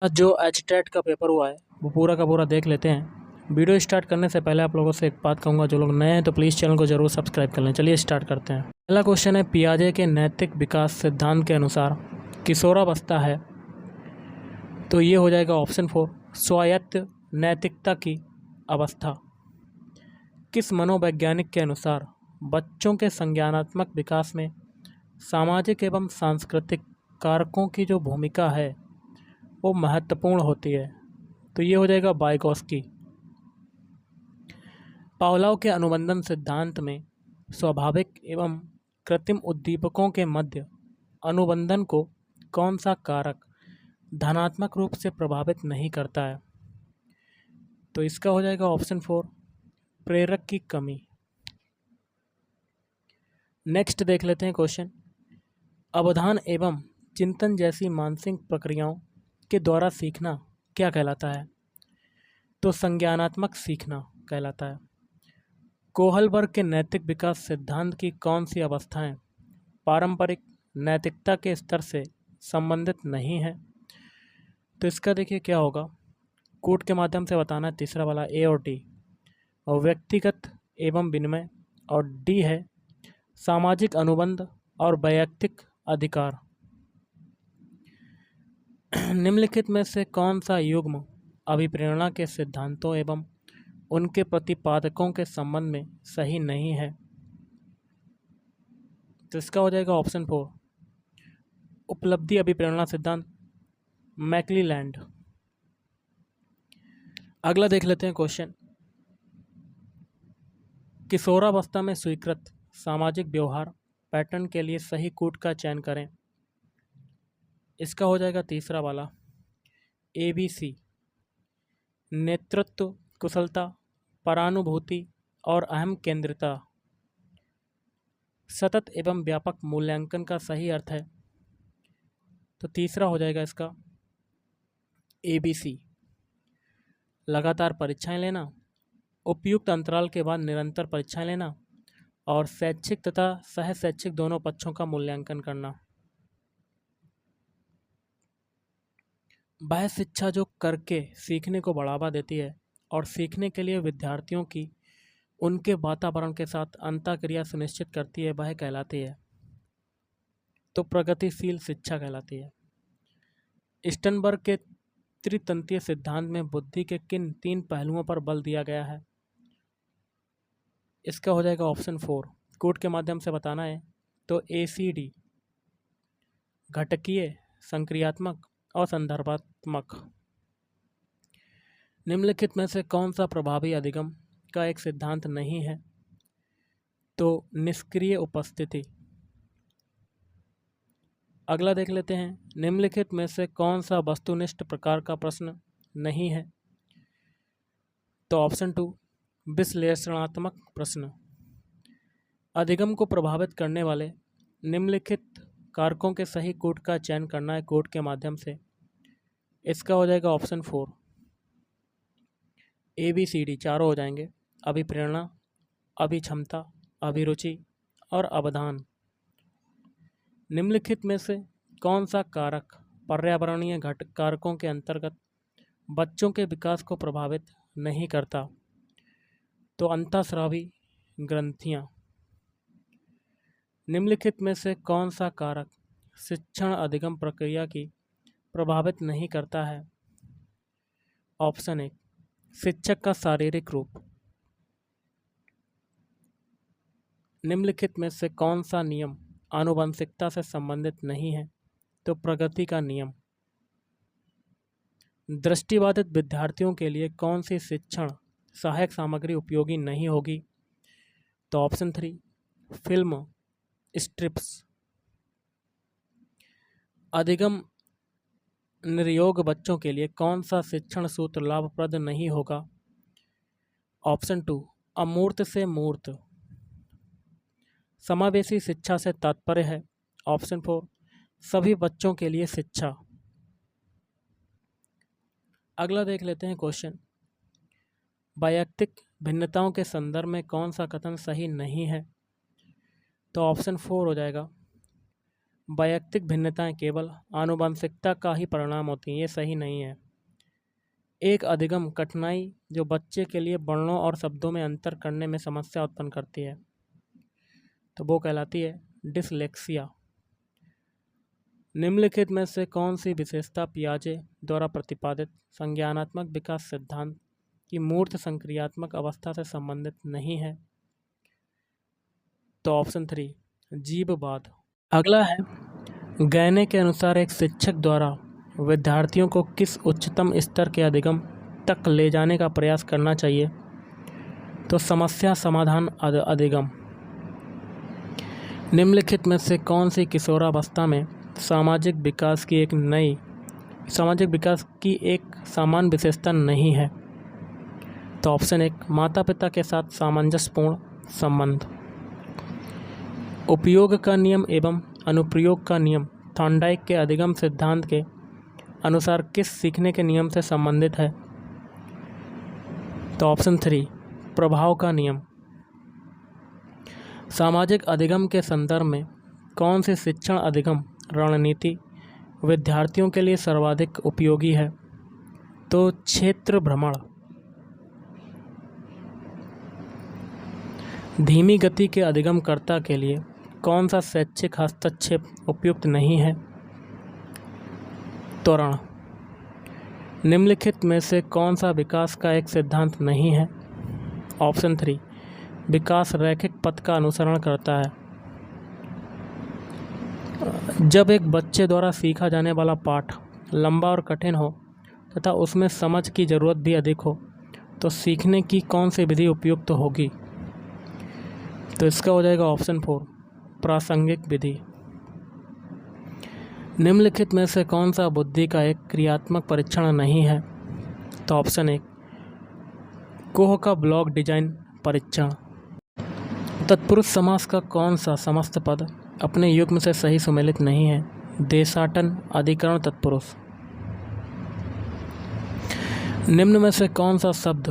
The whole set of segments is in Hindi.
जो एचटेट का पेपर हुआ है वो पूरा का पूरा देख लेते हैं। वीडियो स्टार्ट करने से पहले आप लोगों से एक बात कहूँगा, जो लोग नए हैं तो प्लीज़ चैनल को ज़रूर सब्सक्राइब कर लें। चलिए स्टार्ट करते हैं। पहला क्वेश्चन है, पियाजे के नैतिक विकास सिद्धांत के अनुसार किशोरावस्था है, तो ये हो जाएगा ऑप्शन 4 स्वायत्त नैतिकता की अवस्था। किस मनोवैज्ञानिक के अनुसार बच्चों के संज्ञानात्मक विकास में सामाजिक एवं सांस्कृतिक कारकों की जो भूमिका है वो महत्वपूर्ण होती है, तो ये हो जाएगा वाइगोस्की। पावलोव के अनुबंधन सिद्धांत में स्वाभाविक एवं कृत्रिम उद्दीपकों के मध्य अनुबंधन को कौन सा कारक धनात्मक रूप से प्रभावित नहीं करता है, तो इसका हो जाएगा ऑप्शन 4 प्रेरक की कमी। नेक्स्ट देख लेते हैं क्वेश्चन, अवधान एवं चिंतन जैसी मानसिक प्रक्रियाओं के द्वारा सीखना क्या कहलाता है, तो संज्ञानात्मक सीखना कहलाता है। कोहलबर्ग के नैतिक विकास सिद्धांत की कौन सी अवस्थाएं पारंपरिक नैतिकता के स्तर से संबंधित नहीं है, तो इसका देखिए क्या होगा, कूट के माध्यम से बताना है तीसरा वाला ए और डी, और व्यक्तिगत एवं विनिमय, और डी है सामाजिक अनुबंध और वैयक्तिक अधिकार। निम्नलिखित में से कौन सा युग्म अभिप्रेरणा के सिद्धांतों एवं उनके प्रतिपादकों के संबंध में सही नहीं है, तो इसका हो जाएगा ऑप्शन 4 उपलब्धि अभिप्रेरणा सिद्धांत मैकलीलैंड। अगला देख लेते हैं क्वेश्चन, किशोरावस्था में स्वीकृत सामाजिक व्यवहार पैटर्न के लिए सही कूट का चयन करें, इसका हो जाएगा तीसरा वाला ABC नेतृत्व कुशलता, परानुभूति और अहम केंद्रिता। सतत एवं व्यापक मूल्यांकन का सही अर्थ है, तो तीसरा हो जाएगा इसका ABC लगातार परीक्षाएं लेना, उपयुक्त अंतराल के बाद निरंतर परीक्षाएं लेना, और शैक्षिक तथा सह शैक्षिक दोनों पक्षों का मूल्यांकन करना। बाह्य शिक्षा जो करके सीखने को बढ़ावा देती है और सीखने के लिए विद्यार्थियों की उनके वातावरण के साथ अंतःक्रिया सुनिश्चित करती है, वह कहलाती है, तो प्रगतिशील शिक्षा कहलाती है। स्टनबर्ग के त्रितंत्रीय सिद्धांत में बुद्धि के किन 3 पहलुओं पर बल दिया गया है, इसका हो जाएगा ऑप्शन 4 कोट के माध्यम से बताना है, तो ACD घटकीय, संक्रियात्मक और संदर्भात्मक। निम्नलिखित में से कौन सा प्रभावी अधिगम का एक सिद्धांत नहीं है, तो निष्क्रिय उपस्थिति। अगला देख लेते हैं, निम्नलिखित में से कौन सा वस्तुनिष्ठ प्रकार का प्रश्न नहीं है, तो ऑप्शन 2 विश्लेषणात्मक प्रश्न। अधिगम को प्रभावित करने वाले निम्नलिखित कारकों के सही कूट का चयन करना है कूट के माध्यम से, इसका हो जाएगा ऑप्शन 4 ABCD चारों हो जाएंगे, अभिप्रेरणा, अभिक्षमता, अभिरुचि और अवधान। निम्नलिखित में से कौन सा कारक पर्यावरणीय कारकों के अंतर्गत बच्चों के विकास को प्रभावित नहीं करता, तो अंतःस्रावी ग्रंथियाँ। निम्नलिखित में से कौन सा कारक शिक्षण अधिगम प्रक्रिया की प्रभावित नहीं करता है, ऑप्शन 1 शिक्षक का शारीरिक रूप। निम्नलिखित में से कौन सा नियम आनुवंशिकता से संबंधित नहीं है, तो प्रगति का नियम। दृष्टिबाधित विद्यार्थियों के लिए कौन सी शिक्षण सहायक सामग्री उपयोगी नहीं होगी, तो ऑप्शन 3 फिल्म स्ट्रिप्स। अधिगम निर्योग बच्चों के लिए कौन सा शिक्षण सूत्र लाभप्रद नहीं होगा, ऑप्शन 2 अमूर्त से मूर्त। समावेशी शिक्षा से तात्पर्य है, ऑप्शन 4 सभी बच्चों के लिए शिक्षा। अगला देख लेते हैं क्वेश्चन, वैयक्तिक भिन्नताओं के संदर्भ में कौन सा कथन सही नहीं है, तो ऑप्शन 4 हो जाएगा वैयक्तिक भिन्नताएं केवल आनुवंशिकता का ही परिणाम होती हैं, ये सही नहीं है। एक अधिगम कठिनाई जो बच्चे के लिए वर्णों और शब्दों में अंतर करने में समस्या उत्पन्न करती है, तो वो कहलाती है डिसलेक्सिया। निम्नलिखित में से कौन सी विशेषता पियाजे द्वारा प्रतिपादित संज्ञानात्मक विकास सिद्धांत की मूर्त संक्रियात्मक अवस्था से संबंधित नहीं है? तो ऑप्शन 3 जीववाद। अगला है, गैने के अनुसार एक शिक्षक द्वारा विद्यार्थियों को किस उच्चतम स्तर के अधिगम तक ले जाने का प्रयास करना चाहिए? तो समस्या समाधान अधिगम। निम्नलिखित में से कौन सी किशोरावस्था में सामाजिक विकास की एक समान विशेषता नहीं है? तो ऑप्शन 1 माता पिता के साथ सामंजस्यपूर्ण संबंध। उपयोग का नियम एवं अनुप्रयोग का नियम थॉर्नडाइक के अधिगम सिद्धांत के अनुसार किस सीखने के नियम से संबंधित है? तो ऑप्शन 3 प्रभाव का नियम। सामाजिक अधिगम के संदर्भ में कौन सी शिक्षण अधिगम रणनीति विद्यार्थियों के लिए सर्वाधिक उपयोगी है? तो क्षेत्र भ्रमण। धीमी गति के अधिगमकर्ता के लिए कौन सा शैक्षिक हस्तक्षेप उपयुक्त नहीं है? त्वरण। निम्नलिखित में से कौन सा विकास का एक सिद्धांत नहीं है? ऑप्शन 3 विकास रैखिक पथ का अनुसरण करता है। जब एक बच्चे द्वारा सीखा जाने वाला पाठ लंबा और कठिन हो तथा उसमें समझ की ज़रूरत भी अधिक हो तो सीखने की कौन सी विधि उपयुक्त होगी? तो इसका हो जाएगा ऑप्शन 4 प्रासंगिक विधि। निम्नलिखित में से कौन सा बुद्धि का एक क्रियात्मक परीक्षण नहीं है? तो ऑप्शन 1 कोह का ब्लॉक डिजाइन परीक्षण। तत्पुरुष समास का कौन सा समस्त पद अपने युग्म से सही सुमेलित नहीं है? देशाटन अधिकरण तत्पुरुष। निम्न में से कौन सा शब्द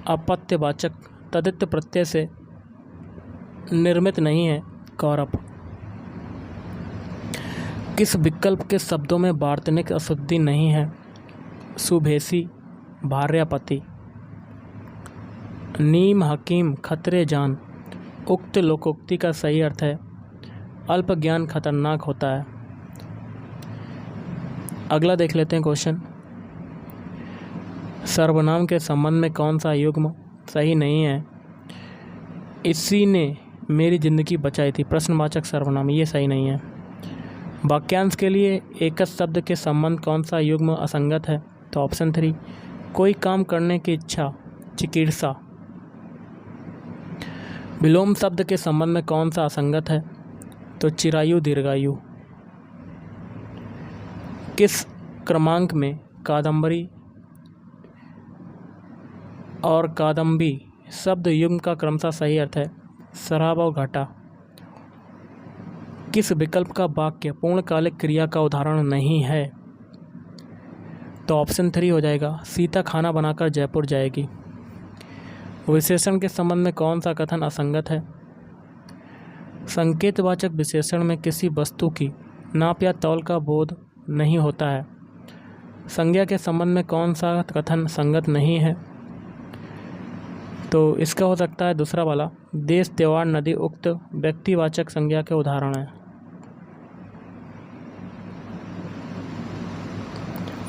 अपत्यवाचक तदित प्रत्यय से निर्मित नहीं है? कौरव। किस विकल्प के शब्दों में वार्तनिक अशुद्धि नहीं है? सुभेसी भार्यापति। नीम हकीम खतरे जान। उक्त लोकोक्ति का सही अर्थ है अल्प ज्ञान खतरनाक होता है। अगला देख लेते हैं क्वेश्चन। सर्वनाम के संबंध में कौन सा युग्म सही नहीं है? इसी ने मेरी ज़िंदगी बचाई थी प्रश्नवाचक सर्वनाम, ये सही नहीं है। वाक्यांश के लिए एक शब्द के संबंध कौन सा युग्म असंगत है? तो ऑप्शन 3 कोई काम करने की इच्छा चिकीर्षा। विलोम शब्द के संबंध में कौन सा असंगत है? तो चिरायु दीर्घायु। किस क्रमांक में कादम्बरी और कादम्बी शब्द युग्म का क्रमशः सही अर्थ है शराब और घाटा। किस विकल्प का वाक्य पूर्णकालिक क्रिया का उदाहरण नहीं है? तो ऑप्शन 3 हो जाएगा सीता खाना बनाकर जयपुर जाएगी। विशेषण के संबंध में कौन सा कथन असंगत है? संकेतवाचक विशेषण में किसी वस्तु की नाप या तौल का बोध नहीं होता है। संज्ञा के संबंध में कौन सा कथन संगत नहीं है? तो इसका हो सकता है दूसरा वाला देश त्योहार नदी उक्त व्यक्तिवाचक संज्ञा के उदाहरण है।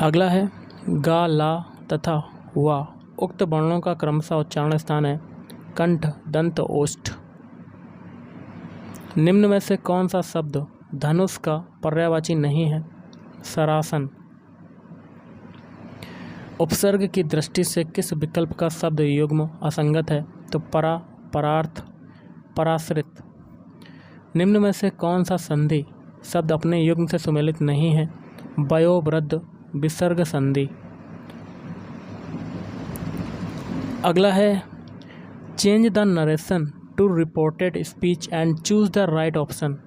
अगला है गा ला तथा वा उक्त वर्णों का क्रमशः उच्चारण स्थान है कंठ दंत ओष्ठ। निम्न में से कौन सा शब्द धनुष का पर्यायवाची नहीं है? सरासन। उपसर्ग की दृष्टि से किस विकल्प का शब्द युग्म असंगत है? तो परा परार्थ पराश्रित। निम्न में से कौन सा संधि शब्द अपने युग्म से सुमेलित नहीं है? वयोवृद्ध विसर्ग संधि। अगला है change the narration to reported speech and choose the right option.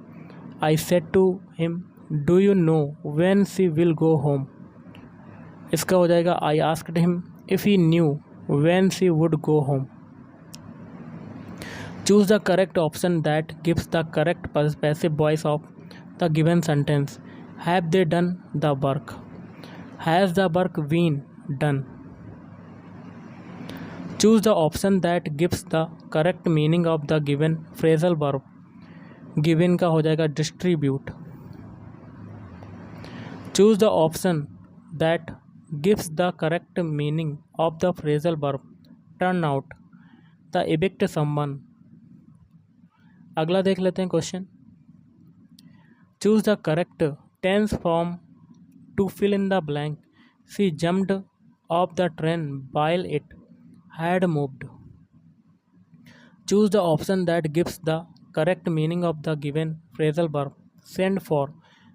I said to him do you know when she will go home. इसका हो जाएगा I asked him if he knew when she would go home. Choose the correct option that gives the correct passive voice of the given sentence. Have they done the work? Has the work been done? Choose the option that gives the correct meaning of the given phrasal verb. Given का हो जाएगा distribute. Choose the option that gives the correct meaning of the phrasal verb. Turn out. The evict someone. अगला देख लेते हैं question. Choose the correct tense form to fill in the blank. She jumped off the train while it had moved. Choose the option that gives the correct meaning of the given phrasal verb. Send for,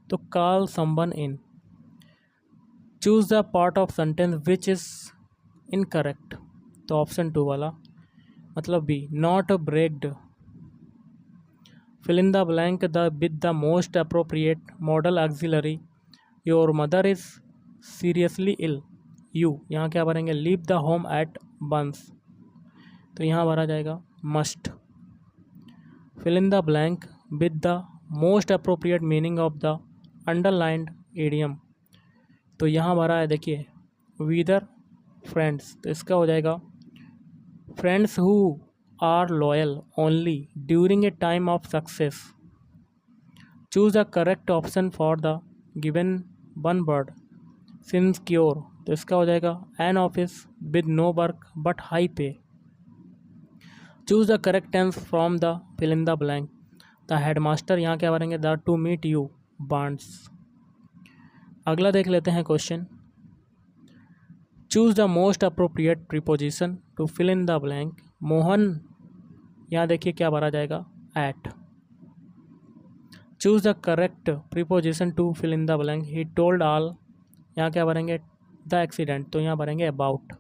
to call someone in. Choose the part of sentence which is incorrect. तो ऑप्शन 2 वाला मतलब B, not breaked. Fill in the blank with the most appropriate modal auxiliary. Your mother is seriously ill. You यहाँ क्या भरेंगे? Leave the home at once. तो यहाँ भरा जाएगा must. Fill in the blank with the most appropriate meaning of the underlined idiom. तो यहाँ भरा है देखिए whether friends. तो इसका हो जाएगा friends who are loyal only during a time of success. Choose the correct option for the given one word. Sincere. तो इसका हो जाएगा an office with no work but high pay. Choose the correct tense from the fill in the blank. The headmaster यहाँ क्या भरेंगे? The to meet you wants. अगला देख लेते हैं question. Choose the most appropriate preposition to fill in the blank. Mohan यहाँ देखिए क्या भरा जाएगा? at. Choose the correct preposition to fill in the blank. He told all. यहाँ क्या भरेंगे? the accident. तो यहाँ भरेंगे about.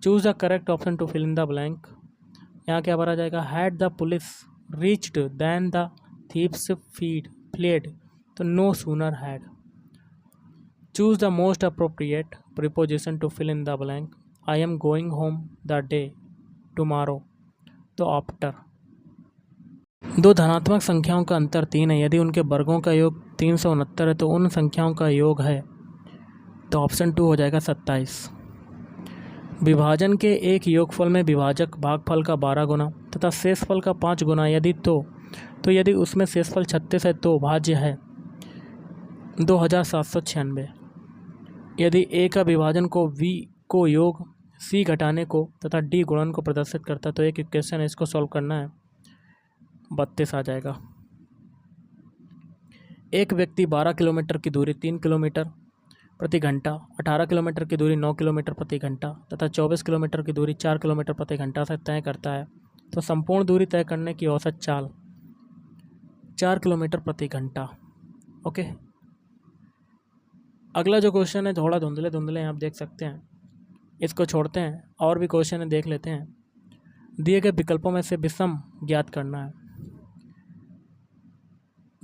Choose the correct option to fill in the blank. यहाँ क्या भरा जाएगा? had the police reached then the thieves fled. तो no sooner had. Choose the most appropriate preposition to fill in the blank. I am going home the day tomorrow. तो आफ्टर. दो धनात्मक संख्याओं का अंतर 3 है. यदि उनके वर्गों का योग 369 है तो उन संख्याओं का योग है. तो ऑप्शन 2 हो जाएगा 27. विभाजन के एक योगफल में विभाजक भागफल का 12 गुना तथा शेषफल का 5 गुना यदि तो यदि उसमें शेषफल 36 है तो भाज्य है 2796. यदि ए का विभाजन को v को योग c घटाने को तथा d गुणन को प्रदर्शित करता है तो एक इक्वेशन है, इसको सॉल्व करना है. 32 आ जाएगा. एक व्यक्ति 12 किलोमीटर की दूरी 3 किलोमीटर प्रति घंटा, 18 किलोमीटर की दूरी 9 किलोमीटर प्रति घंटा तथा 24 किलोमीटर की दूरी 4 किलोमीटर प्रति घंटा से तय करता है. तो संपूर्ण दूरी तय करने की औसत चाल 4 किलोमीटर प्रति घंटा. ओके. अगला जो क्वेश्चन है थोड़ा धुंधले हैं, आप देख सकते हैं. इसको छोड़ते हैं और भी क्वेश्चन देख लेते हैं. दिए गए विकल्पों में से विषम ज्ञात करना है.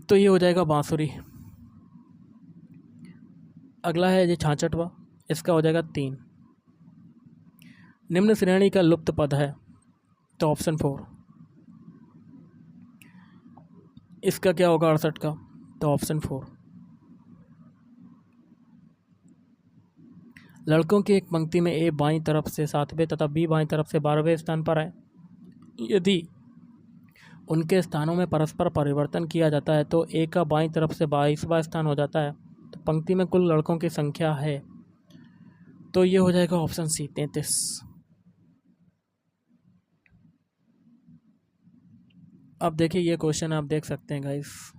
तो ये हो जाएगा बांसुरी. अगला है ये 66वां, इसका हो जाएगा 3. निम्न श्रेणी का लुप्त पद है तो ऑप्शन 4. इसका क्या होगा 68 का? तो ऑप्शन 4. लड़कों की एक पंक्ति में ए बाईं तरफ से 7वें तथा बी बाईं तरफ से 12वें स्थान पर है. यदि उनके स्थानों में परस्पर परिवर्तन किया जाता है तो ए का बाईं तरफ से 22वां स्थान हो जाता है. तो पंक्ति में कुल लड़कों की संख्या है तो ये हो जाएगा ऑप्शन सी 33. अब देखिए ये क्वेश्चन आप देख सकते हैं गाइस.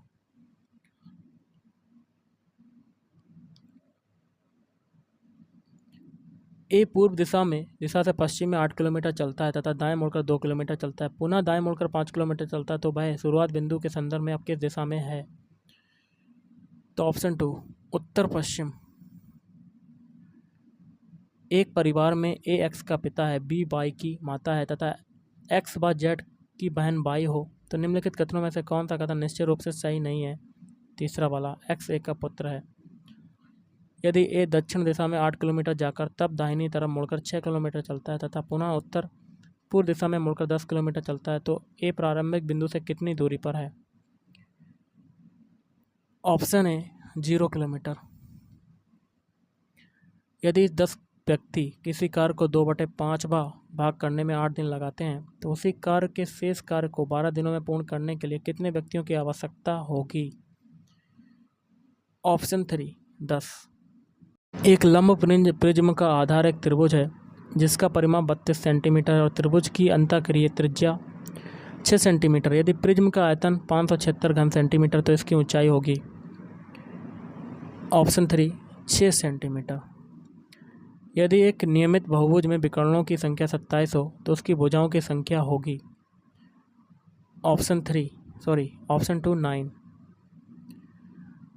ए पूर्व दिशा से पश्चिम में 8 किलोमीटर चलता है तथा दाएं मुड़कर 2 किलोमीटर चलता है, पुनः दाएं मुड़कर 5 किलोमीटर चलता है. तो वह शुरुआत बिंदु के संदर्भ में अब किस दिशा में है? तो ऑप्शन 2 उत्तर पश्चिम. एक परिवार में ए एक्स का पिता है, बी वाई की माता है तथा एक्स व जेड की बहन वाई हो तो निम्नलिखित कथनों में से कौन सा कथन निश्चित रूप से सही नहीं है? तीसरा वाला, एक्स ए का पुत्र है. यदि ए दक्षिण दिशा में 8 किलोमीटर जाकर तब दाहिनी तरफ मुड़कर 6 किलोमीटर चलता है तथा पुनः उत्तर पूर्व दिशा में मुड़कर 10 किलोमीटर चलता है तो ए प्रारंभिक बिंदु से कितनी दूरी पर है? Option A 0 kilometre. यदि 10 व्यक्ति किसी कार्य को 2/5 भाग करने में 8 दिन लगाते हैं तो उसी कार्य के शेष कार्य को 12 दिनों में पूर्ण करने के लिए कितने व्यक्तियों की आवश्यकता होगी? ऑप्शन 3 10। एक लंब प्रिज्म का आधार एक त्रिभुज है जिसका परिमाप 32 सेंटीमीटर और त्रिभुज की अंतःक्रिय त्रिज्या 6 सेंटीमीटर। यदि प्रिज्म का आयतन 576 घन सेंटीमीटर तो इसकी ऊंचाई होगी? Option 3 6 centimetre. यदि एक नियमित बहुभुज में विकर्णों की संख्या 27 हो तो उसकी भुजाओं की संख्या होगी? ऑप्शन 2 9।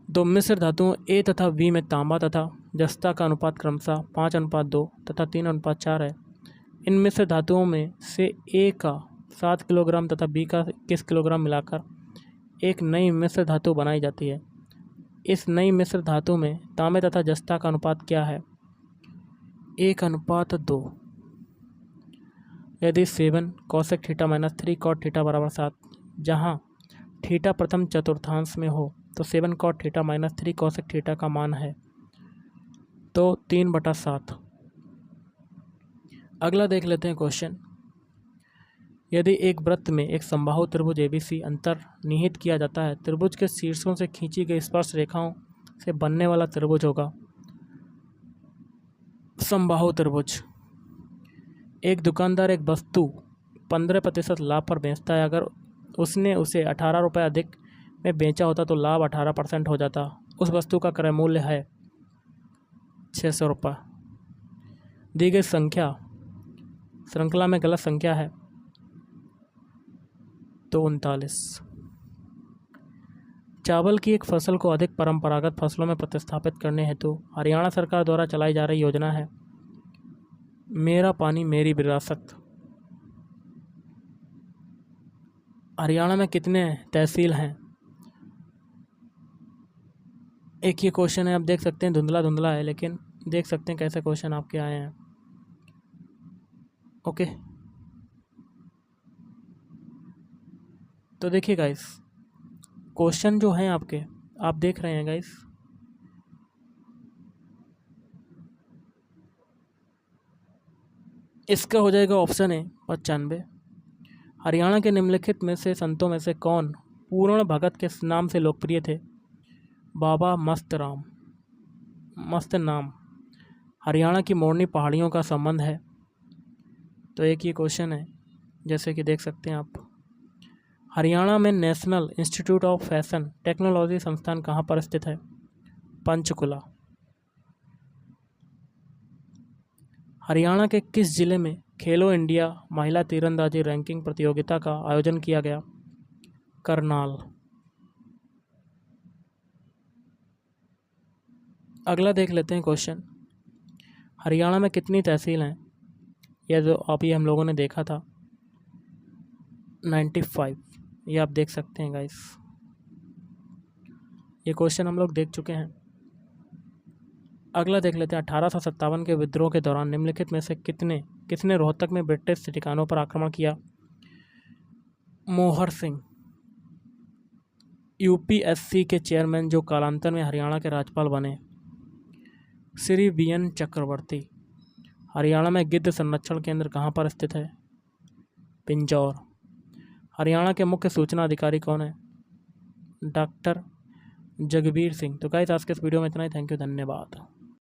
दो मिश्र धातुओं ए तथा बी में तांबा तथा जस्ता का अनुपात क्रमशः 5:2 तथा 3:4 है। इन मिश्र धातुओं में से ए का 7 किलोग्राम तथा बी का 21 किलोग्राम मिलाकर एक नई मिश्र धातु बनाई जाती है। इस नई मिश्र धातु में तांबे तथा जस्ता का अनुपात क्या है? 1:2। यदि 7 cosec theta minus 3 cot theta बराबर 7, जहाँ थीटा प्रथम चतुर्थांश में हो तो 7 cot theta minus 3 cosec theta का मान है तो 3/7। अगला देख लेते हैं क्वेश्चन। यदि एक वृत्त में एक समबाहु त्रिभुज ABC अंतर्निहित किया जाता है, त्रिभुज के शीर्षों से खींची गई स्पर्श रेखाओं से बनने वाला त्रिभुज होगा समबाहु त्रिभुज। एक दुकानदार एक वस्तु 15% लाभ पर बेचता है। अगर उसने उसे 18 रुपये अधिक में बेचा होता तो लाभ 18% हो जाता। उस वस्तु का क्रय मूल्य है 600 रुपये। दी गई संख्या श्रृंखला में गलत संख्या है तो 39। चावल की एक फसल को अधिक परंपरागत फसलों में प्रतिस्थापित करने हेतु हरियाणा सरकार द्वारा चलाई जा रही योजना है मेरा पानी मेरी विरासत। हरियाणा में कितने तहसील हैं? एक ये क्वेश्चन है, आप देख सकते हैं धुंधला धुंधला है लेकिन देख सकते हैं कैसे क्वेश्चन आपके आए हैं। ओके, तो देखिए गाइस, क्वेश्चन जो हैं आपके, आप देख रहे हैं गाइस, इसका हो जाएगा ऑप्शन ए 95। हरियाणा के निम्नलिखित में से संतों में से कौन पूर्ण भगत के नाम से लोकप्रिय थे? बाबा मस्त नाम हरियाणा की मोरनी पहाड़ियों का संबंध है। तो एक ये क्वेश्चन है, जैसे कि देख सकते हैं आप। हरियाणा में national institute of fashion technology संस्थान कहाँ पर स्थित है? पंचकुला। हरियाणा के किस जिले में खेलो इंडिया महिला तीरंदाजी रैंकिंग प्रतियोगिता का आयोजन किया गया? करनाल। अगला देख लेते हैं क्वेश्चन। हरियाणा में कितनी तहसील हैं? यह जो अभी हम लोगों ने देखा था 95, ये आप देख सकते हैं गाइस। ये क्वेश्चन हम लोग देख चुके हैं। अगला देख लेते हैं। 1857 के विद्रोह के दौरान निम्नलिखित में से किसने रोहतक में ब्रिटिश ठिकानों पर आक्रमण किया? मोहर सिंह। यूपीएससी के चेयरमैन जो कालांतर में हरियाणा के राज्यपाल बने? श्री BN चक्रवर्ती। हरियाणा में गिद्ध संरक्षण केंद्र कहाँ पर स्थित है? पिंजौर। हरियाणा के मुख्य सूचना अधिकारी कौन है? डॉक्टर जगबीर सिंह। तो गाइस, आज के इस वीडियो में इतना ही। थैंक यू, धन्यवाद।